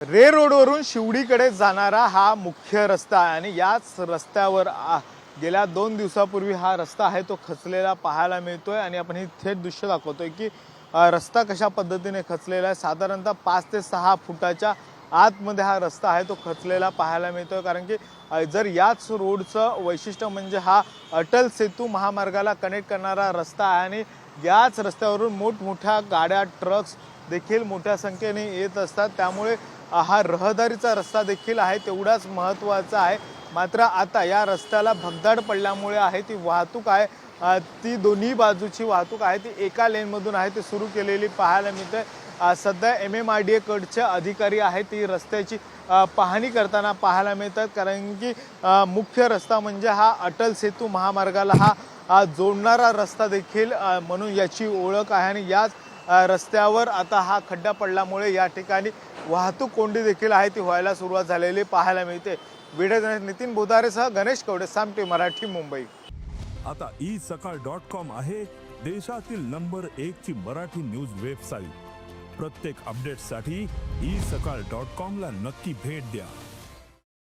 रे रोडवरून शिवडीकडे जाणारा हा मुख्य रस्ता आहे आणि याच रस्त्यावर गेल्या 2 दिवसापूर्वी हा रस्ता आहे तो खचलेला पाहायला मिळतोय आणि आपण हे थेट दृश्य दाखवतोय की रस्ता कशा पद्धतीने खचलेला आहे। साधारणतः 5 ते 6 फुटाच्या आतमध्ये हा रस्ता आहे तो खचलेला पाहायला मिळतोय। कारण की जर याच रोडचं वैशिष्ट्य म्हणजे हा अटल सेतू महामार्गाला कनेक्ट करणारा रस्ता आहे आणि याच रस्त्यावरून मोठमोठ्या गाड्या ट्रक्स देखील मोठ्या संख्येने येत असतात। त्यामुळे हा रहदारीचा रस्ता देखील आहे तेवढाच महत्त्वाचा आहे। मात्र आता या रस्त्याला भगदाड पडल्यामुळे आहे ती वाहतूक आहे ती दोन्ही बाजूची वाहतूक आहे ती एका लेनमधून आहे ती सुरू केलेली पाहायला मिळते। सध्या MMRDA कडचे अधिकारी आहेत ती रस्त्याची पाहणी करताना पाहायला मिळतात। कारण की मुख्य रस्ता म्हणजे हा अटल सेतू महामार्गाला हा जोडणारा रस्ता देखील म्हणून याची ओळख आहे आणि याच रस्त्यावर आता हा खड्डा पडल्यामुळे या ठिकाणी वाहतूक कोंडी देखील आहे ती व्हायला सुरुवात झालेली पाहायला मिळते। व्हिडिओ जर्नलिस्ट नितीन बोधारेसह गणेश कवडे, साम टीव्ही मराठी, मुंबई। आता isakal.com आहे देशातील नंबर 1 ची मराठी न्यूज वेबसाईट। प्रत्येक अपडेटसाठी isakal.com ला नक्की भेट द्या।